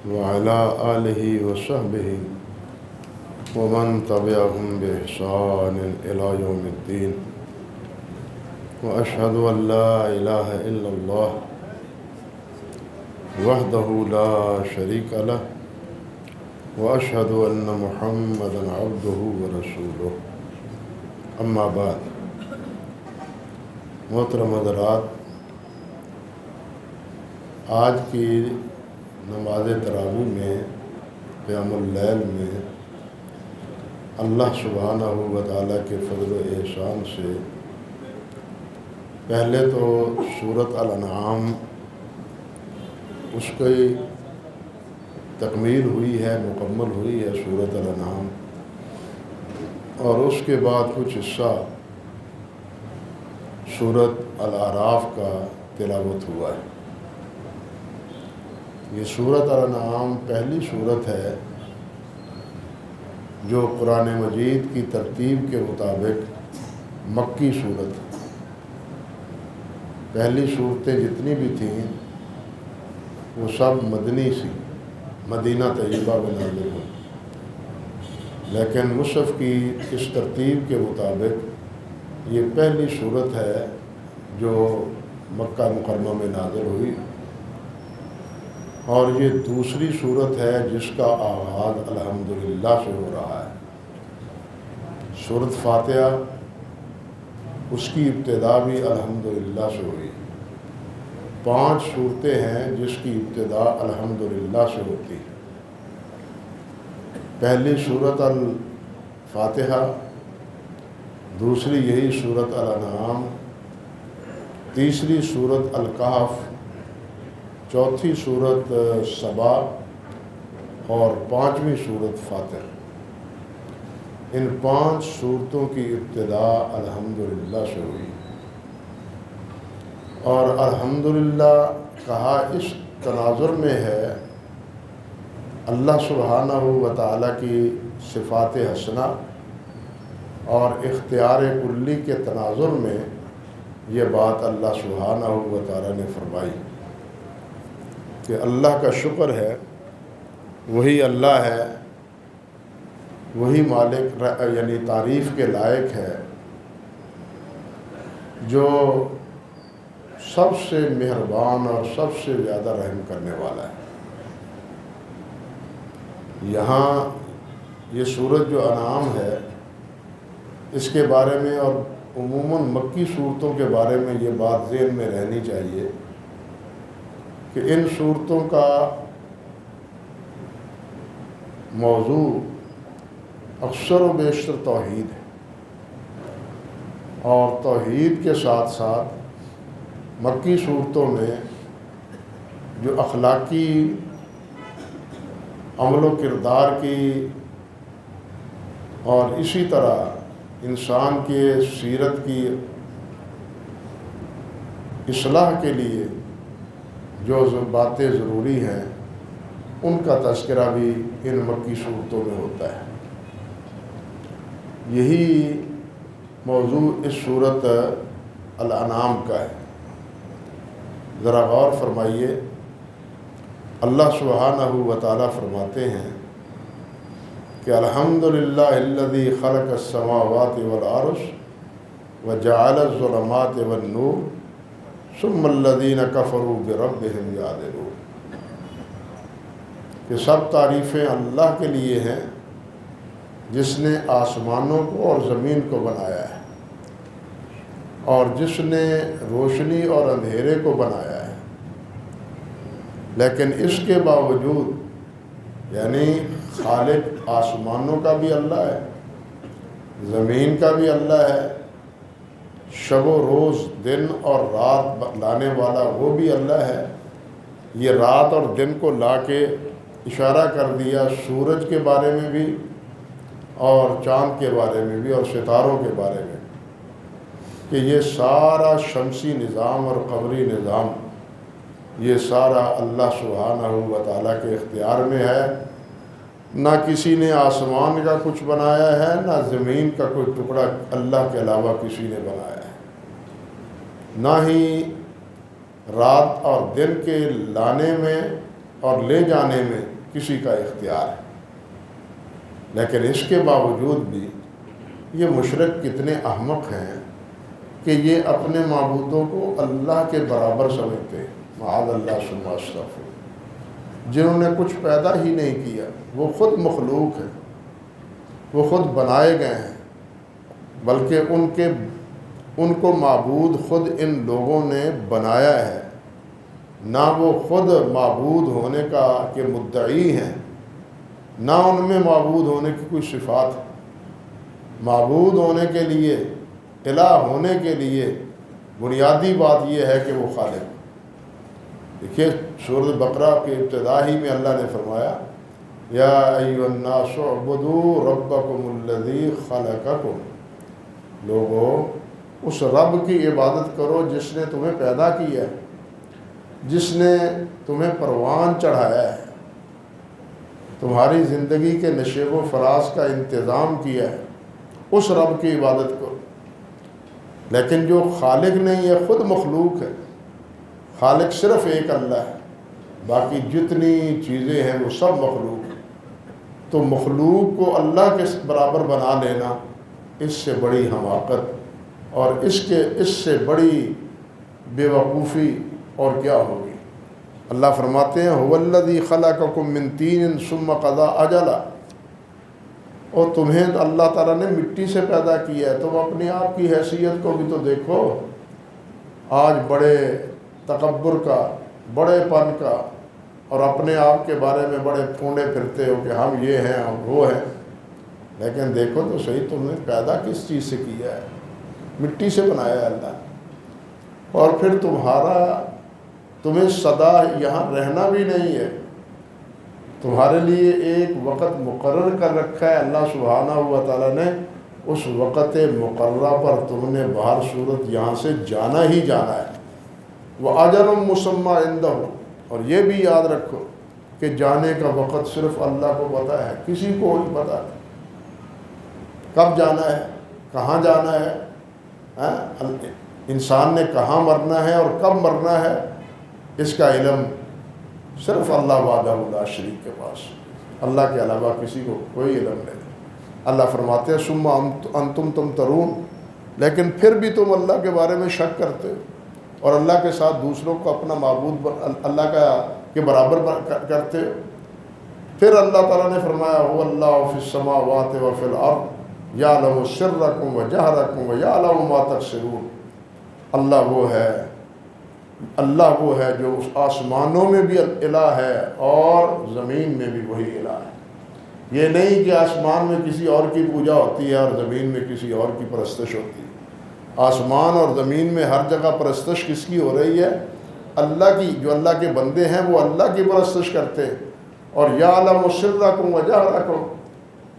وعلى آله وصحبه ومن تبعهم بإحسان إلى يوم الدين وأشهد أن لا إله إلا الله وحده لا شريك له وأشهد أن محمدا عبده ورسوله اما بعد۔ محترم حضرات، آج کی نماز تراویح میں قیام اللیل میں اللہ سبحانہ و تعالیٰ کے فضل و احسان سے پہلے تو سورۃ الانعام اس کی تکمیل ہوئی ہے، مکمل ہوئی ہے سورۃ الانعام، اور اس کے بعد کچھ حصہ سورۃ الاعراف کا تلاوت ہوا ہے۔ یہ سورۃ الانعام پہلی سورت ہے جو قرآن مجید کی ترتیب کے مطابق مکی سورت۔ پہلی صورتیں جتنی بھی تھیں وہ سب مدنی سی، مدینہ طیبہ میں نازل ہوئی، لیکن مصحف کی اس ترتیب کے مطابق یہ پہلی صورت ہے جو مکہ مکرمہ میں نازل ہوئی، اور یہ دوسری صورت ہے جس کا آغاز الحمدللہ سے ہو رہا ہے۔ سورۃ فاتحہ اس کی ابتدا بھی الحمدللہ سے ہوئی۔ 5 صورتیں ہیں جس کی ابتدا الحمدللہ سے ہوتی۔ پہلی سورۃ الفاتحہ، دوسری یہی سورۃ الانعام، تیسری سورۃ الکہف، چوتھی سورۃ سبا اور 5ویں سورۃ فاتر۔ ان 5 سورتوں کی ابتدا الحمدللہ سے ہوئی، اور الحمدللہ کہا اس تناظر میں ہے اللہ سبحانہ و تعالیٰ کی صفات حسنہ اور اختیار کلی کے تناظر میں یہ بات اللہ سبحانہ و تعالیٰ نے فرمائی کہ اللہ کا شکر ہے، وہی اللہ ہے، وہی مالک یعنی تعریف کے لائق ہے، جو سب سے مہربان اور سب سے زیادہ رحم کرنے والا ہے۔ یہاں یہ سورت جو انعام ہے، اس کے بارے میں اور عموماً مکی صورتوں کے بارے میں یہ بات ذہن میں رہنی چاہیے کہ ان صورتوں کا موضوع اکثر و بیشتر توحید ہے، اور توحید کے ساتھ ساتھ مکی صورتوں میں جو اخلاقی عمل و کردار کی اور اسی طرح انسان کے سیرت کی اصلاح کے لیے جو باتیں ضروری ہیں ان کا تذکرہ بھی ان مکی صورتوں میں ہوتا ہے۔ یہی موضوع اس سورت الانعام کا ہے۔ ذرا غور فرمائیے، اللہ سبحانہ و تعالیٰ فرماتے ہیں کہ الحمدللہ الذی خلق السماوات والارض وجعل الظلمات والنور ثم الذین کفروا بربہم یعدلون، کہ سب تعریفیں اللہ کے لیے ہیں جس نے آسمانوں کو اور زمین کو بنایا ہے، اور جس نے روشنی اور اندھیرے کو بنایا ہے، لیکن اس کے باوجود یعنی خالق آسمانوں کا بھی اللہ ہے، زمین کا بھی اللہ ہے، شب و روز دن اور رات لانے والا وہ بھی اللہ ہے۔ یہ رات اور دن کو لا کے اشارہ کر دیا سورج کے بارے میں بھی اور چاند کے بارے میں بھی اور ستاروں کے بارے میں، کہ یہ سارا شمسی نظام اور قمری نظام یہ سارا اللہ سبحانہ و تعالیٰ کے اختیار میں ہے۔ نہ کسی نے آسمان کا کچھ بنایا ہے، نہ زمین کا کوئی ٹکڑا اللہ کے علاوہ کسی نے بنایا ہے، نہ ہی رات اور دن کے لانے میں اور لے جانے میں کسی کا اختیار ہے، لیکن اس کے باوجود بھی یہ مشرک کتنے احمق ہیں کہ یہ اپنے معبودوں کو اللہ کے برابر سمجھتے ہیں۔ معاذ اللہ ثم استغفر، جنہوں نے کچھ پیدا ہی نہیں کیا، وہ خود مخلوق ہیں، وہ خود بنائے گئے ہیں، بلکہ ان کو معبود خود ان لوگوں نے بنایا ہے، نہ وہ خود معبود ہونے کا کہ مدعی ہیں، نہ ان میں معبود ہونے کی کوئی صفات ہے۔ معبود ہونے کے لیے، الہ ہونے کے لیے بنیادی بات یہ ہے کہ وہ خالق ہے۔ دیکھیے سورۃ بقرہ کے ابتدا ہی میں اللہ نے فرمایا یا ایھا الناس اعبدوا ربکم الذی خلقکم، لوگو اس رب کی عبادت کرو جس نے تمہیں پیدا کیا ہے، جس نے تمہیں پروان چڑھایا ہے، تمہاری زندگی کے نشیب و فراز کا انتظام کیا ہے، اس رب کی عبادت کرو۔ لیکن جو خالق نہیں ہے خود مخلوق ہے، خالق صرف ایک اللہ ہے، باقی جتنی چیزیں ہیں وہ سب مخلوق ہیں۔ تو مخلوق کو اللہ کے برابر بنا لینا، اس سے بڑی حماقت اور اس سے بڑی بے وقوفی اور کیا ہوگی۔ اللہ فرماتے ہیں هو الذی خلقکم من طین ثم قضی اجلا، اور تمہیں اللہ تعالیٰ نے مٹی سے پیدا کیا ہے، تم اپنی آپ کی حیثیت کو بھی تو دیکھو۔ آج بڑے تکبر کا، بڑے پن کا اور اپنے آپ کے بارے میں بڑے پھونڈے پھرتے ہو کہ ہم یہ ہیں ہم وہ ہیں، لیکن دیکھو تو صحیح تم نے پیدا کس چیز سے کیا ہے؟ مٹی سے بنایا ہے اللہ، اور پھر تمہیں سدا یہاں رہنا بھی نہیں ہے، تمہارے لیے ایک وقت مقرر کر رکھا ہے اللہ سبحانہ و تعالیٰ نے، اس وقت مقررہ پر تم نے بہر صورت یہاں سے جانا ہی جانا ہے۔ وَأَجَلٌ مُّسَمًّى عِندَهُ، اور یہ بھی یاد رکھو کہ جانے کا وقت صرف اللہ کو پتہ ہے، کسی کو نہیں پتہ کب جانا ہے، کہاں جانا ہے، انسان نے کہاں مرنا ہے اور کب مرنا ہے، اس کا علم صرف اللہ وحدہ لا شریک کے پاس، اللہ کے علاوہ کسی کو کوئی علم نہیں۔ اللہ فرماتے ہیں ثم انتم تمترون، لیکن پھر بھی تم اللہ کے بارے میں شک کرتے ہو اور اللہ کے ساتھ دوسروں کو اپنا معبود اللہ کے برابر کرتے ہو۔ پھر اللہ تعالیٰ نے فرمایا هو اللہ فی السماوات وفی الارض یعلم سرکم وجہرکم ویعلم ما تکسبون، اللہ وہ ہے جو اس آسمانوں میں بھی الہ ہے اور زمین میں بھی وہی الہ ہے۔ یہ نہیں کہ آسمان میں کسی اور کی پوجا ہوتی ہے اور زمین میں کسی اور کی پرستش ہوتی ہے۔ آسمان اور زمین میں ہر جگہ پرستش کس کی ہو رہی ہے؟ اللہ کی۔ جو اللہ کے بندے ہیں وہ اللہ کی پرستش کرتے ہیں۔ اور یعلم سرکم وجہرکم،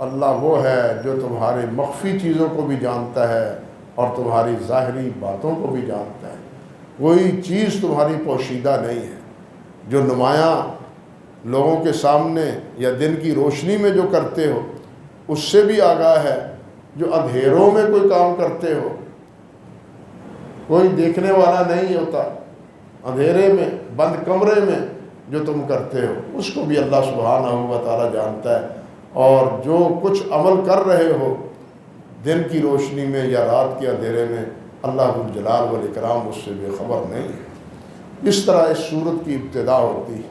اللہ وہ ہے جو تمہاری مخفی چیزوں کو بھی جانتا ہے اور تمہاری ظاہری باتوں کو بھی جانتا ہے۔ کوئی چیز تمہاری پوشیدہ نہیں ہے، جو نمایاں لوگوں کے سامنے یا دن کی روشنی میں جو کرتے ہو اس سے بھی آگاہ ہے، جو اندھیروں میں کوئی کام کرتے ہو کوئی دیکھنے والا نہیں ہوتا، اندھیرے میں بند کمرے میں جو تم کرتے ہو اس کو بھی اللہ سبحانہ و تعالیٰ جانتا ہے، اور جو کچھ عمل کر رہے ہو دن کی روشنی میں یا رات کے اندھیرے میں، اللہ ذو الجلال والاکرام اس سے بے خبر نہیں ہے۔ اس طرح اس صورت کی ابتدا ہوتی ہے،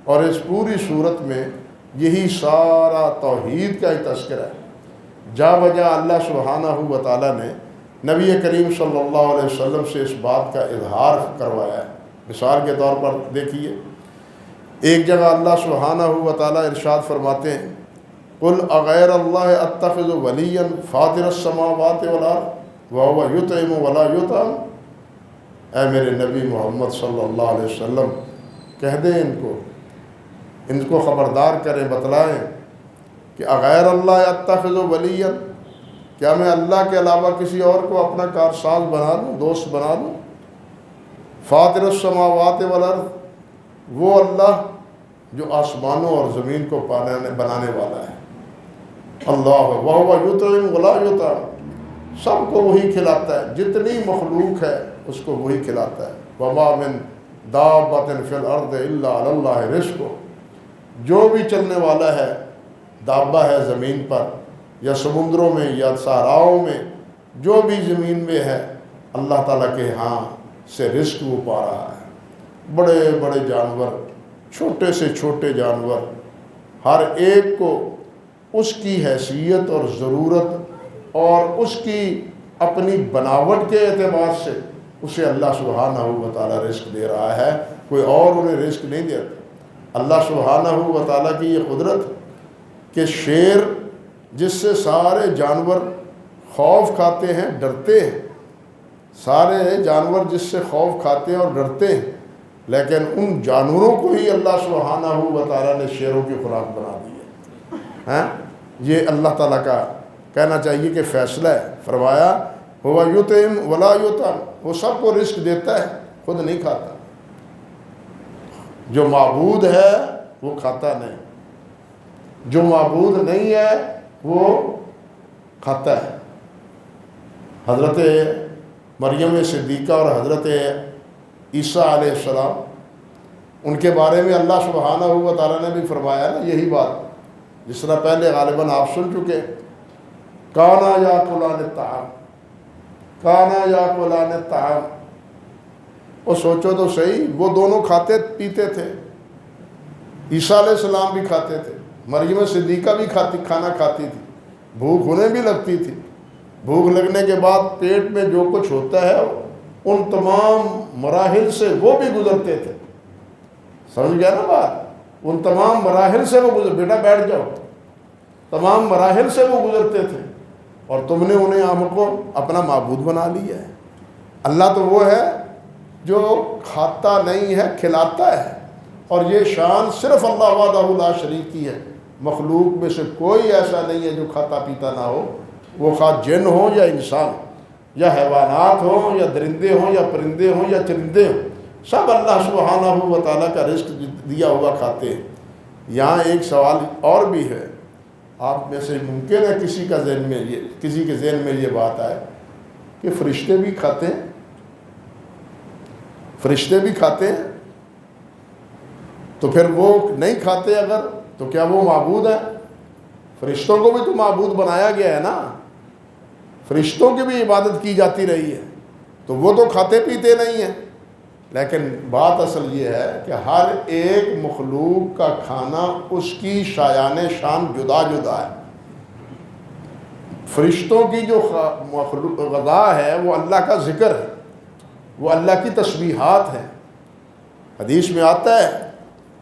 اور اس پوری صورت میں یہی سارا توحید کا ہی تذکرہ ہے۔ جا بجا اللہ سبحانہ و تعالیٰ نے نبی کریم صلی اللہ علیہ وسلم سے اس بات کا اظہار کروایا ہے۔ مثال کے طور پر دیکھیے، ایک جگہ اللہ سبحانہ و تعالیٰ ارشاد فرماتے ہیں قل اغیر اللہ اتخذ ولیا فاطر السماوات والارض وهو یطعم ولا یطعم، اے میرے نبی محمد صلی اللہ علیہ وسلم کہہ دیں ان کو خبردار کریں، بتلائیں کہ اغیر اللہ اتخذ ولیا، کیا میں اللہ کے علاوہ کسی اور کو اپنا کارساز بنا لوں، دوست بنا لوں؟ فاطر السماوات والارض، وہ اللہ جو آسمانوں اور زمین کو بنانے والا ہے، اللہ وهو یطعم ولا یطعم، سب کو وہی کھلاتا ہے، جتنی مخلوق ہے اس کو وہی کھلاتا ہے۔ وما من دابۃ فی الارض الا علی اللہ رزقہ، جو بھی چلنے والا ہے، دابہ ہے زمین پر یا سمندروں میں یا صحراؤں میں، جو بھی زمین میں ہے، اللہ تعالیٰ کے ہاں سے رزق وہ پا رہا ہے۔ بڑے بڑے جانور، چھوٹے سے چھوٹے جانور، ہر ایک کو اس کی حیثیت اور ضرورت اور اس کی اپنی بناوٹ کے اعتبار سے اسے اللہ سبحانہ و تعالیٰ رزق دے رہا ہے، کوئی اور انہیں رزق نہیں دیتا۔ اللہ سبحانہ و تعالیٰ کی یہ قدرت کہ شیر جس سے سارے جانور خوف کھاتے ہیں، ڈرتے ہیں، سارے جانور جس سے خوف کھاتے ہیں اور ڈرتے ہیں، لیکن ان جانوروں کو ہی اللہ سبحانہ و تعالیٰ نے شیروں کی خوراک بنا دی ہے۔ یہ اللہ تعالیٰ کا کہنا چاہیے کہ فیصلہ ہے۔ فرمایا ہوا یطعم ولا یطعم، وہ سب کو رزق دیتا ہے، خود نہیں کھاتا۔ جو معبود ہے وہ کھاتا نہیں، جو معبود نہیں ہے وہ کھاتا ہے۔ حضرت مریم صدیقہ اور حضرت عیسیٰ علیہ السلام، ان کے بارے میں اللہ سبحانہ و تعالیٰ نے بھی فرمایا نا یہی بات، جس طرح پہلے غالباً آپ سن چکے، کانا یاکلان الطعام، کانا یاکلان الطعام۔ وہ سوچو تو صحیح، وہ دونوں کھاتے پیتے تھے، عیسیٰ علیہ السلام بھی کھاتے تھے، مریم صدیقہ بھی کھانا کھاتی تھی، بھوک انہیں بھی لگتی تھی۔ بھوک لگنے کے بعد پیٹ میں جو کچھ ہوتا ہے ان تمام مراحل سے وہ بھی گزرتے تھے۔ سمجھ گیا نا بات؟ ان تمام مراحل سے وہ بیٹا بیٹھ جاؤ، تمام مراحل سے وہ گزرتے تھے، اور تم نے انہیں ہم کو اپنا معبود بنا لیا ہے۔ اللہ تو وہ ہے جو کھاتا نہیں ہے، کھلاتا ہے، اور یہ شان صرف اللہ وحدہ لا شریک کی ہے۔ مخلوق میں سے کوئی ایسا نہیں ہے جو کھاتا پیتا نہ ہو، وہ خواہ جن ہوں یا انسان، یا حیوانات ہوں یا درندے ہوں یا پرندے ہوں یا چرندے ہوں، سب اللہ سبحانہ و تعالیٰ کا رزق دیا ہوا کھاتے ہیں۔ یہاں ایک سوال اور بھی ہے، آپ میں سے ممکن ہے کسی کے ذہن میں یہ بات آئے کہ فرشتے بھی کھاتے ہیں، فرشتے بھی کھاتے ہیں، تو پھر وہ نہیں کھاتے اگر، تو کیا وہ معبود ہے؟ فرشتوں کو بھی تو معبود بنایا گیا ہے نا، فرشتوں کی بھی عبادت کی جاتی رہی ہے، تو وہ تو کھاتے پیتے نہیں ہیں۔ لیکن بات اصل یہ ہے کہ ہر ایک مخلوق کا کھانا اس کی شایان شان جدا جدا ہے۔ فرشتوں کی جو غذا ہے وہ اللہ کا ذکر ہے، وہ اللہ کی تسبیحات ہیں۔ حدیث میں آتا ہے،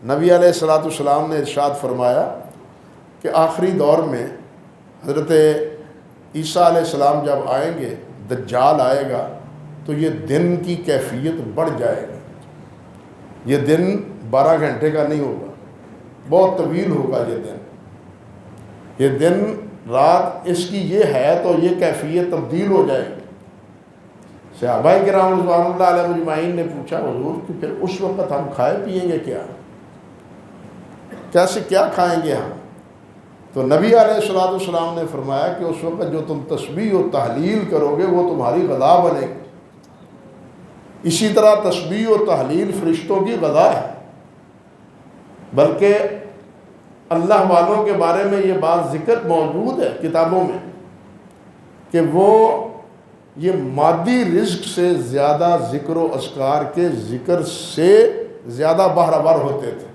نبی علیہ الصلوۃ والسلام نے ارشاد فرمایا کہ آخری دور میں حضرت عیسیٰ علیہ السلام جب آئیں گے، دجال آئے گا، تو یہ دن کی کیفیت بڑھ جائے گی۔ یہ دن 12 گھنٹے کا نہیں ہوگا، بہت طویل ہوگا یہ دن۔ یہ دن رات اس کی یہ ہے تو یہ کیفیت تبدیل ہو جائے گی۔ صحابہ کرام رضوان اللہ علیہ مجمعین نے پوچھا حضور کہ پھر اس وقت ہم کھائے پیئیں گے کیا؟ کیسے کیا کھائیں گے ہم؟ تو نبی علیہ الصلوۃ والسلام نے فرمایا کہ اس وقت جو تم تسبیح و تحلیل کرو گے وہ تمہاری غذا بنے گی۔ اسی طرح تسبیح و تحلیل فرشتوں کی غذا ہے، بلکہ اللہ والوں کے بارے میں یہ بات ذکر موجود ہے کتابوں میں کہ وہ یہ مادی رزق سے زیادہ ذکر و اذکار کے ذکر سے زیادہ بہرہ ہوتے تھے،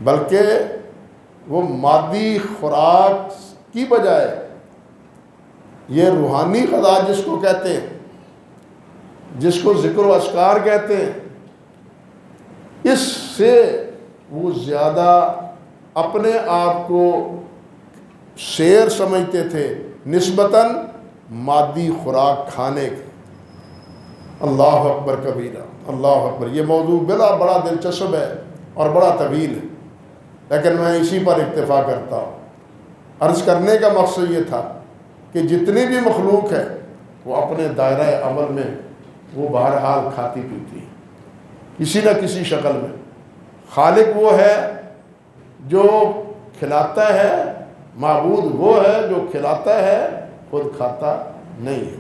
بلکہ وہ مادی خوراک کی بجائے یہ روحانی غذا جس کو کہتے ہیں، جس کو ذکر و اذکار کہتے ہیں، اس سے وہ زیادہ اپنے آپ کو شیر سمجھتے تھے نسبتاً مادی خوراک کھانے کے۔ اللہ اکبر کبیرہ، اللہ اکبر۔ یہ موضوع بڑا دلچسپ ہے اور بڑا طویل ہے، لیکن میں اسی پر اکتفا کرتا ہوں۔ عرض کرنے کا مقصد یہ تھا کہ جتنی بھی مخلوق ہے وہ اپنے دائرہ عمل میں وہ بہرحال کھاتی پیتی ہے کسی نہ کسی شکل میں۔ خالق وہ ہے جو کھلاتا ہے، معبود وہ ہے جو کھلاتا ہے، خود کھاتا نہیں ہے۔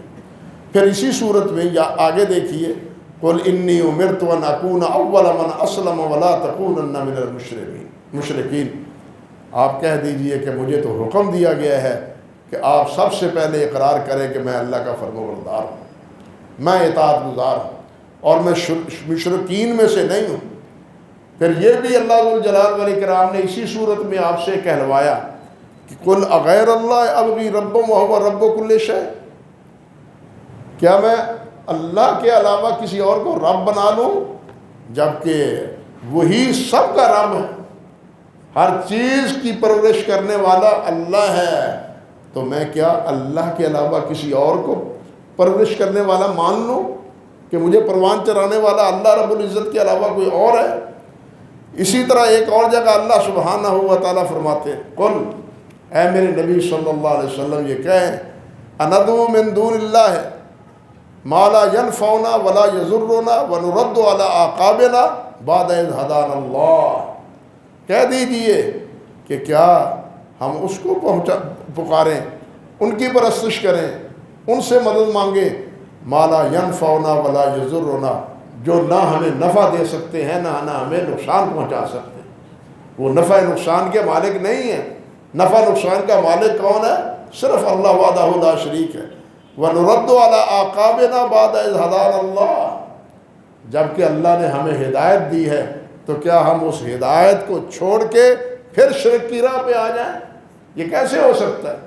پھر اسی صورت میں یا آگے دیکھیے، قل انی امرت ان اکون اول من اسلم ولا تکونن من المشرکین، آپ کہہ دیجئے کہ مجھے تو حکم دیا گیا ہے کہ آپ سب سے پہلے اقرار کریں کہ میں اللہ کا فرمانبردار ہوں، میں اطاعت گزار ہوں، اور میں مشرکین میں سے نہیں ہوں۔ پھر یہ بھی اللہ ذوالجلال والاکرام نے اسی صورت میں آپ سے کہلوایا کہ قل اغیر اللہ ابغی رب وہو رب کل شیء، کیا میں اللہ کے علاوہ کسی اور کو رب بنا لوں جبکہ وہی سب کا رب ہے، ہر چیز کی پرورش کرنے والا اللہ ہے، تو میں کیا اللہ کے علاوہ کسی اور کو پرورش کرنے والا مان لوں کہ مجھے پروان چرانے والا اللہ رب العزت کے علاوہ کوئی اور ہے؟ اسی طرح ایک اور جگہ اللہ سبحانہ و تعالیٰ فرماتے ہیں قل، اے میرے نبی صلی اللہ علیہ وسلم یہ کہیں اندعو من دون اللہ ما لا ينفعنا ولا يضرنا ونرد على اعقابنا بعد اذ هدانا اللہ، کہہ دیجئے کہ کیا ہم اس کو پکاریں، ان کی پرستش کریں، ان سے مدد مانگیں، ما لا ينفعنا ولا يضرنا، جو نہ ہمیں نفع دے سکتے ہیں نہ ہمیں نقصان پہنچا سکتے ہیں۔ وہ نفع نقصان کے مالک نہیں ہیں، نفع نقصان کا مالک کون ہے؟ صرف اللہ وحدہ لا شریک ہے۔ وَنُرَدُّ عَلَىٰ أَعْقَابِنَا بَعْدَ إِذْ هَدَانَا اللَّهُ، جبکہ اللہ نے ہمیں ہدایت دی ہے تو کیا ہم اس ہدایت کو چھوڑ کے پھر شرک کی راہ پہ آ جائیں؟ یہ کیسے ہو سکتا ہے؟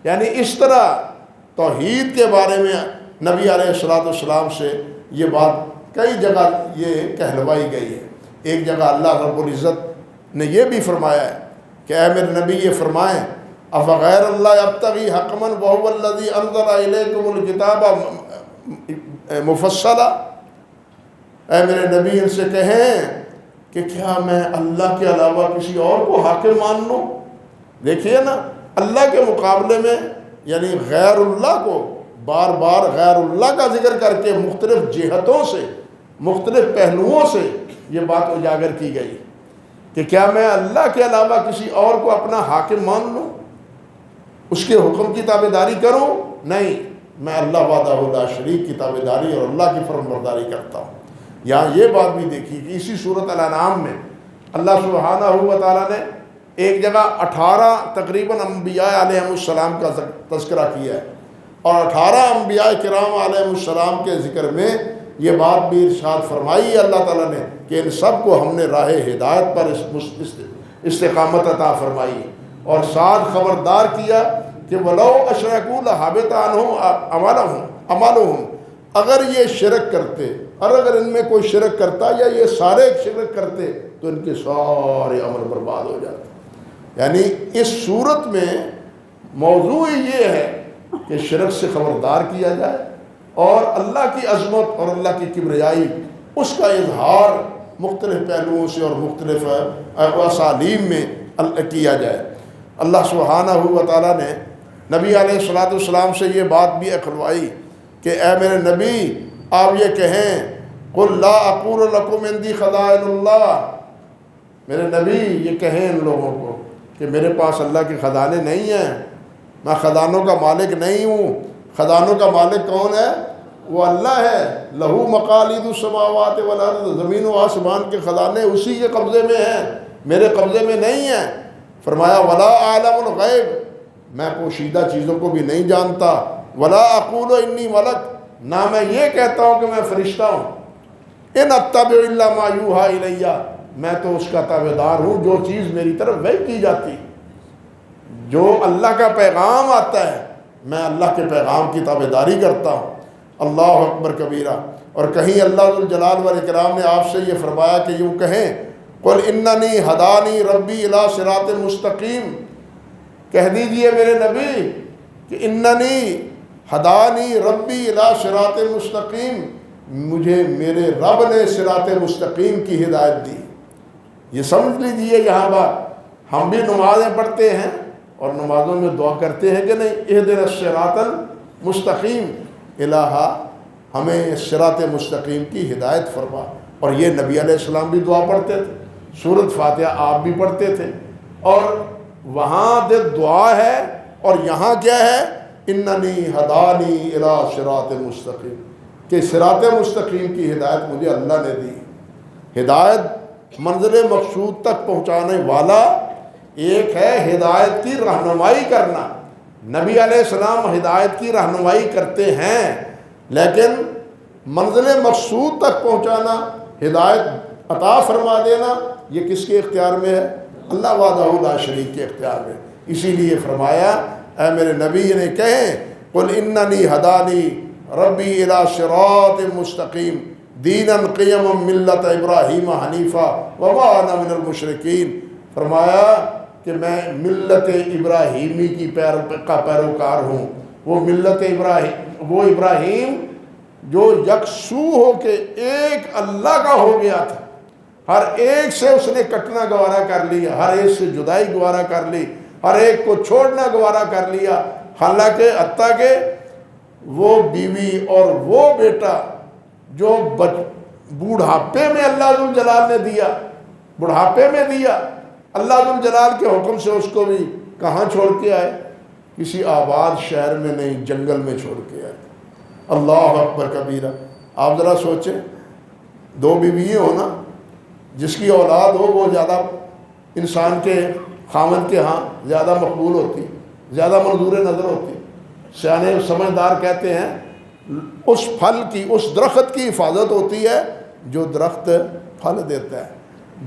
یعنی اس طرح توحید کے بارے میں نبی علیہ السلام سے یہ بات کئی جگہ یہ کہلوائی گئی ہے۔ ایک جگہ اللہ رب العزت نے یہ بھی فرمایا ہے کہ اے میرے نبی یہ فرمائیں افغیر اللہ ابتغی حکما وہو الذی انزل الیکم الکتاب مفصلا، اے میرے نبی ان سے کہیں کہ کیا میں اللہ کے علاوہ کسی اور کو حاکم مان لوں؟ دیکھیے نا، اللہ کے مقابلے میں یعنی غیر اللہ کو بار بار غیر اللہ کا ذکر کر کے مختلف جہتوں سے مختلف پہلوؤں سے یہ بات اجاگر کی گئی کہ کیا میں اللہ کے علاوہ کسی اور کو اپنا حاکم مان لوں، اس کے حکم کی تابعداری کروں؟ نہیں، میں اللہ وحدہ لا شریک کی تابعداری اور اللہ کی فرمانبرداری کرتا ہوں۔ یہاں یہ بات بھی دیکھی کہ اسی سورۃ الانعام میں اللہ سبحانہ و تعالیٰ نے ایک جگہ 18 تقریباً انبیاء علیہ السلام کا تذکرہ کیا ہے، اور 18 انبیاء کرام علیہ السلام کے ذکر میں یہ بات بھی ارشاد فرمائی ہے اللہ تعالیٰ نے کہ ان سب کو ہم نے راہ ہدایت پر استقامت عطا فرمائی، اور ساتھ خبردار کیا کہ وَلَوْ أَشْرَكُوا لَحَبِطَ عَنْهُمْ عَمَلُهُمْ، اگر یہ شرک کرتے اور اگر ان میں کوئی شرک کرتا یا یہ سارے شرک کرتے تو ان کے سارے عمل برباد ہو جاتے۔ یعنی اس صورت میں موضوع یہ ہے کہ شرک سے خبردار کیا جائے اور اللہ کی عظمت اور اللہ کی کبریائی اس کا اظہار مختلف پہلوؤں سے اور مختلف اسالیب میں کیا جائے۔ اللہ سبحانہ و تعالیٰ نے نبی علیہ السلام سے یہ بات بھی اکھلوائی کہ اے میرے نبی آپ یہ کہیں قل لا اقول لکم عندی خزائن اللہ، میرے نبی یہ کہیں ان لوگوں کو کہ میرے پاس اللہ کے خزانے نہیں ہیں، میں خزانوں کا مالک نہیں ہوں۔ خزانوں کا مالک کون ہے؟ وہ اللہ ہے۔ لہو مقالید السماوات والارض، زمین و آسمان کے خزانے اسی کے قبضے میں ہیں، میرے قبضے میں نہیں ہیں۔ فرمایا ولا عالم الغیب، میں پوشیدہ چیزوں کو بھی نہیں جانتا۔ ولا اقول انی ملک، نہ میں یہ کہتا ہوں کہ میں فرشتہ ہوں۔ ان اتبع الا ما یوحی الیہ، میں تو اس کا تابعدار ہوں جو چیز میری طرف وحی کی جاتی، جو اللہ کا پیغام آتا ہے میں اللہ کے پیغام کی تابعداری کرتا ہوں۔ اللہ اکبر کبیرہ۔ اور کہیں اللہ ذوالجلال والاکرام نے آپ سے یہ فرمایا کہ یوں کہیں قل اننی ہدانی ربی الی صراط مستقیم، کہہ دیجئے میرے نبی کہ اننی ہدانی ربی الی صراط مستقیم، مجھے میرے رب نے صراط مستقیم کی ہدایت دی۔ یہ سمجھ لیجئے یہاں بات، ہم بھی نمازیں پڑھتے ہیں اور نمازوں میں دعا کرتے ہیں کہ نہیں اہدنا الصراط المستقیم، الہا ہمیں صراط مستقیم کی ہدایت فرما۔ اور یہ نبی علیہ السلام بھی دعا پڑھتے تھے، سورۃ فاتحہ آپ بھی پڑھتے تھے، اور وہاں دعا ہے اور یہاں کیا ہے؟ اننی ہدانی الی صراط مستقیم، کہ صراط مستقیم کی ہدایت مجھے اللہ نے دی۔ ہدایت منزل مقصود تک پہنچانے والا ایک ہے ہدایت کی رہنمائی کرنا۔ نبی علیہ السلام ہدایت کی رہنمائی کرتے ہیں، لیکن منزل مقصود تک پہنچانا، ہدایت عطا فرما دینا، یہ کس کے اختیار میں ہے؟ اللہ وحدہ لا شریک کے اختیار میں۔ اسی لیے فرمایا اے میرے نبی نے کہیں قل اننی ہدانی ربی الی صراط مستقیم دینا قیما ملت ابراہیم حنیفہ وما انا من المشرکین، فرمایا کہ میں ملت ابراہیمی کی پیروکار ہوں۔ وہ ملت ابراہیم، وہ ابراہیم جو یکسو ہو کے ایک اللہ کا ہو گیا تھا، ہر ایک سے اس نے کٹنا گوارا کر لیا، ہر ایک سے جدائی گوارا کر لی، ہر ایک کو چھوڑنا گوارا کر لیا، حالانکہ حتیٰ کہ وہ بیوی اور وہ بیٹا جو بوڑھاپے میں اللہ ذوالجلال نے دیا، بڑھاپے میں دیا، اللہ ذوالجلال کے حکم سے اس کو بھی کہاں چھوڑ کے آئے؟ کسی آباد شہر میں نہیں، جنگل میں چھوڑ کے آئے۔ اللہ اکبر کبیرہ۔ آپ ذرا سوچیں، دو بیوییں ہو نا، جس کی اولاد ہو وہ زیادہ انسان کے خاوند کے ہاں زیادہ مقبول ہوتی، زیادہ منظور نظر ہوتی۔ سیانے سمجھدار کہتے ہیں اس پھل کی، اس درخت کی حفاظت ہوتی ہے جو درخت پھل دیتا ہے۔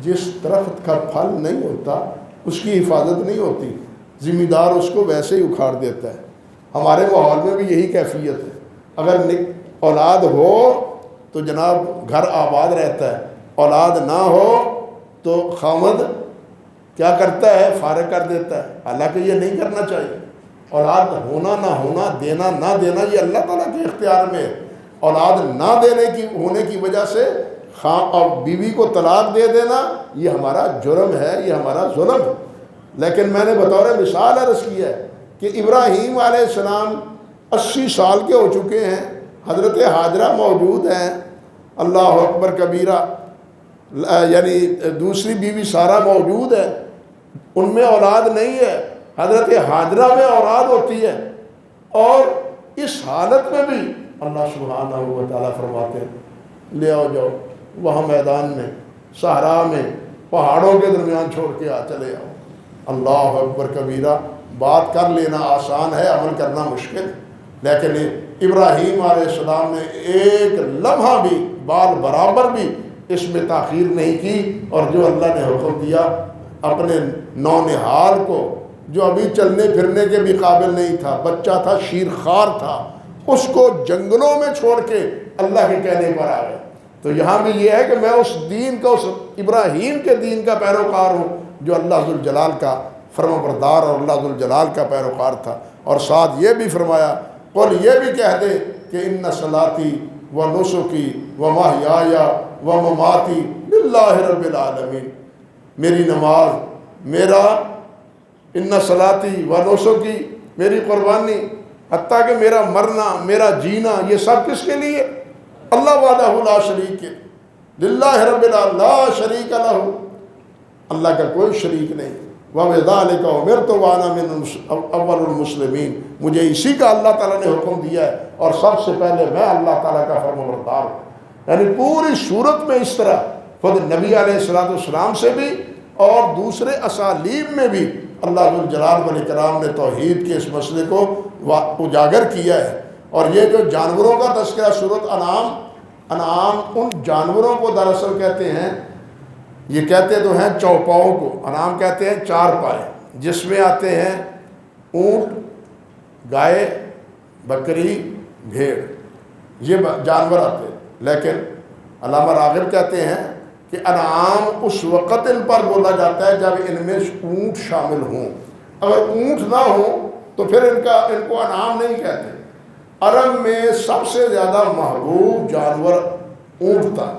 جس درخت کا پھل نہیں ہوتا اس کی حفاظت نہیں ہوتی، ذمہ دار اس کو ویسے ہی اکھاڑ دیتا ہے۔ ہمارے ماحول میں بھی یہی کیفیت ہے۔ اگر اولاد ہو تو جناب گھر آباد رہتا ہے، اولاد نہ ہو تو خاوند کیا کرتا ہے؟ فارغ کر دیتا ہے، حالانکہ یہ نہیں کرنا چاہیے۔ اولاد ہونا نہ ہونا، دینا نہ دینا، یہ اللہ تعالیٰ کے اختیار میں ہے۔ اولاد نہ دینے کی ہونے کی وجہ سے اور بیوی کو طلاق دے دینا یہ ہمارا جرم ہے، یہ ہمارا ظلم ہے۔ لیکن میں نے بطور مثال عرض کیا ہے کہ ابراہیم علیہ السلام 80 سال کے ہو چکے ہیں، حضرت حاجرہ موجود ہیں، اللہ اکبر کبیرہ، یعنی دوسری بیوی سارہ موجود ہے، ان میں اولاد نہیں ہے، حضرت حاجرہ میں اولاد ہوتی ہے، اور اس حالت میں بھی اللہ سبحانہ و تعالیٰ فرماتے ہیں لے آؤ جاؤ، وہاں میدان میں، صحرا میں، پہاڑوں کے درمیان چھوڑ کے چلے آؤ۔ اللہ اکبر کبیرہ۔ بات کر لینا آسان ہے، عمل کرنا مشکل، لیکن ابراہیم علیہ السلام نے ایک لمحہ بھی، بال برابر بھی اس میں تاخیر نہیں کی، اور جو اللہ نے حکم دیا اپنے نونہال کو، جو ابھی چلنے پھرنے کے بھی قابل نہیں تھا، بچہ تھا، شیرخوار تھا، اس کو جنگلوں میں چھوڑ کے اللہ کے کہنے پر آ گئے۔ تو یہاں بھی یہ ہے کہ میں اس دین کا، اس ابراہیم کے دین کا پیروکار ہوں جو اللہ ذوالجلال کا فرمانبردار اور اللہ ذوالجلال کا پیروکار تھا۔ اور ساتھ یہ بھی فرمایا قل، یہ بھی کہہ دے کہ ان صلاتی و نسکی و محیای و مماتی للہ رب العالمین، میری نماز، میرا ان صلاتی و نسکی، میری قربانی، حتیٰ کہ میرا مرنا، میرا جینا، یہ سب کس کے لیے؟ اللہ وحدہ لا شریک کے، للہ رب العالمین لا شریک لہ، اللہ کا کوئی شریک نہیں۔ وَبِذَلِكَ أُمِرْتُ وَأَنَا مِنْ أَوَّلُ الْمُسْلِمِينَ، مجھے اسی کا اللہ تعالیٰ نے حکم دیا ہے، اور سب سے پہلے میں اللہ تعالیٰ کا فرمانبردار ہوں۔ یعنی پوری صورت میں اس طرح خود نبی علیہ السلام سے بھی اور دوسرے اسالیب میں بھی اللہ ذوالجلال والاکرام نے توحید کے اس مسئلے کو اجاگر کیا ہے۔ اور یہ جو جانوروں کا تذکرہ سورۃ انعام ان جانوروں کو دراصل کہتے ہیں، یہ کہتے تو ہیں چوپاؤں کو، انعام کہتے ہیں چار پائے، جس میں آتے ہیں اونٹ، گائے، بکری، بھیڑ، یہ جانور آتے ہیں۔ لیکن علامہ راغب کہتے ہیں کہ انعام اس وقت ان پر بولا جاتا ہے جب ان میں اونٹ شامل ہوں، اگر اونٹ نہ ہوں تو پھر ان کو انعام نہیں کہتے۔ عرب میں سب سے زیادہ محبوب جانور اونٹ تھا،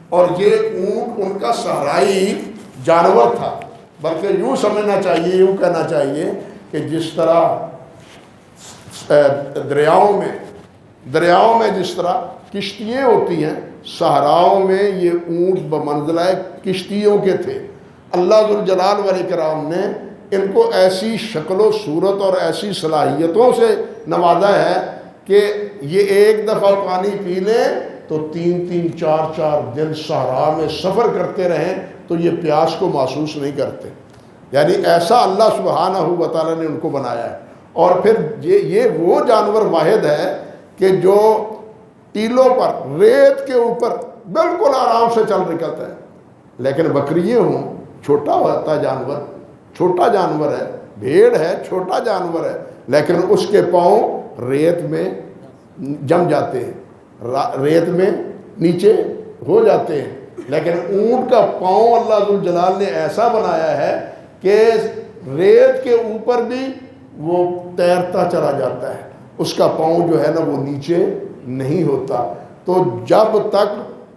اور یہ اونٹ ان کا صحرائی جانور تھا، بلکہ یوں سمجھنا چاہیے، یوں کہنا چاہیے کہ جس طرح دریاؤں میں جس طرح کشتیاں ہوتی ہیں، صحراؤں میں یہ اونٹ بمنزلہ کشتیوں کے تھے۔ اللہ ذوالجلال والاکرام نے ان کو ایسی شکل و صورت اور ایسی صلاحیتوں سے نوازا ہے کہ یہ ایک دفعہ پانی پی لیں تو 3-3 4-4 دن صحرا میں سفر کرتے رہیں تو یہ پیاس کو محسوس نہیں کرتے. یعنی ایسا اللہ سبحانہ و تعالیٰ نے ان کو بنایا ہے. اور پھر یہ وہ جانور واحد ہے کہ جو ٹیلوں پر ریت کے اوپر بالکل آرام سے چل نکلتا ہے. لیکن بکریے ہوں چھوٹا ہوتا جانور، چھوٹا جانور ہے، بھیڑ ہے چھوٹا جانور ہے، لیکن اس کے پاؤں ریت میں جم جاتے ہیں، ریت میں نیچے ہو جاتے ہیں. لیکن اونٹ کا پاؤں اللہ ذوالجلال نے ایسا بنایا ہے کہ ریت کے اوپر بھی وہ تیرتا چلا جاتا ہے، اس کا پاؤں جو ہے نا وہ نیچے نہیں ہوتا. تو جب تک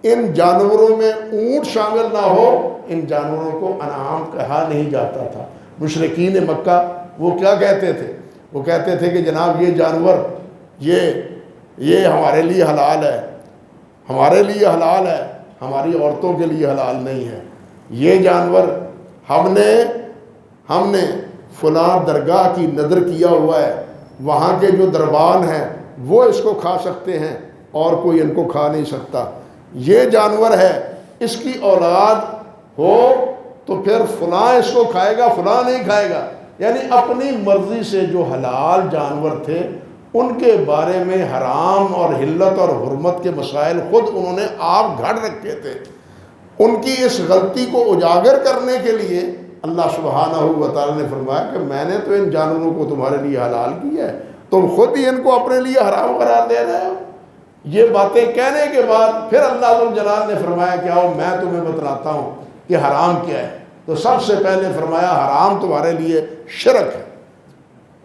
ان جانوروں میں اونٹ شامل نہ ہو ان جانوروں کو انعام کہا نہیں جاتا تھا. مشرکین مکہ وہ کیا کہتے تھے؟ وہ کہتے تھے کہ جناب یہ جانور یہ ہمارے لیے حلال ہے، ہمارے لیے حلال ہے، ہماری عورتوں کے لیے حلال نہیں ہے. یہ جانور ہم نے فلاں درگاہ کی نذر کیا ہوا ہے، وہاں کے جو دربان ہیں وہ اس کو کھا سکتے ہیں اور کوئی ان کو کھا نہیں سکتا. یہ جانور ہے، اس کی اولاد ہو تو پھر فلاں اس کو کھائے گا، فلاں نہیں کھائے گا. یعنی اپنی مرضی سے جو حلال جانور تھے ان کے بارے میں حرام اور حلت اور حرمت کے مسائل خود انہوں نے آپ گھڑ رکھے تھے. ان کی اس غلطی کو اجاگر کرنے کے لیے اللہ سبحانہ و تعالیٰ نے فرمایا کہ میں نے تو ان جانوروں کو تمہارے لیے حلال کیا ہے، تم خود ہی ان کو اپنے لیے حرام قرار دے رہے ہو. یہ باتیں کہنے کے بعد پھر اللہ ذوالجلال نے فرمایا کہ آؤ میں تمہیں بتلاتا ہوں کہ حرام کیا ہے. تو سب سے پہلے فرمایا حرام تمہارے لیے شرک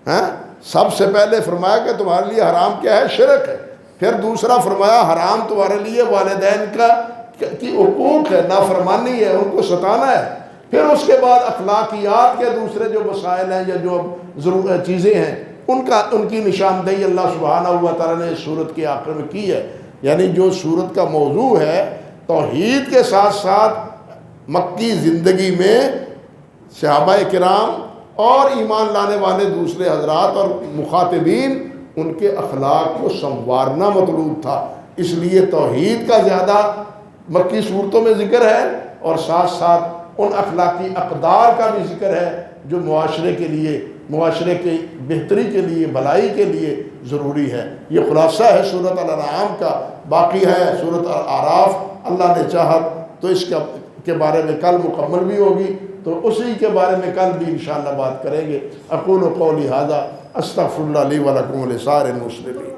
ہے. سب سے پہلے فرمایا کہ تمہارے لیے حرام کیا ہے؟ شرک ہے. پھر دوسرا فرمایا حرام تمہارے لیے والدین کی حقوق ہے، نافرمانی ہے، ان کو ستانا ہے. پھر اس کے بعد اخلاقیات کے دوسرے جو مسائل ہیں یا جو چیزیں ہیں ان کی نشاندہی اللہ سبحانہ و تعالیٰ نے اس سورت کے آخر میں کی ہے. یعنی جو سورت کا موضوع ہے توحید کے ساتھ ساتھ مکی زندگی میں صحابہ کرام اور ایمان لانے والے دوسرے حضرات اور مخاطبین ان کے اخلاق کو سنوارنا مطلوب تھا. اس لیے توحید کا زیادہ مکی صورتوں میں ذکر ہے اور ساتھ ساتھ ان اخلاقی اقدار کا بھی ذکر ہے جو معاشرے کے لیے، معاشرے کی بہتری کے لیے، بھلائی کے لیے ضروری ہے. یہ خلاصہ ہے سورۃ الانعام کا. باقی ہے سورۃ الاعراف، اللہ نے چاہا تو اس کے بارے میں کل مکمل بھی ہوگی، تو اسی کے بارے میں کل بھی انشاءاللہ بات کریں گے. اقول قولی ھذا استغفر اللہ لی ولکم ولسائر المسلمین.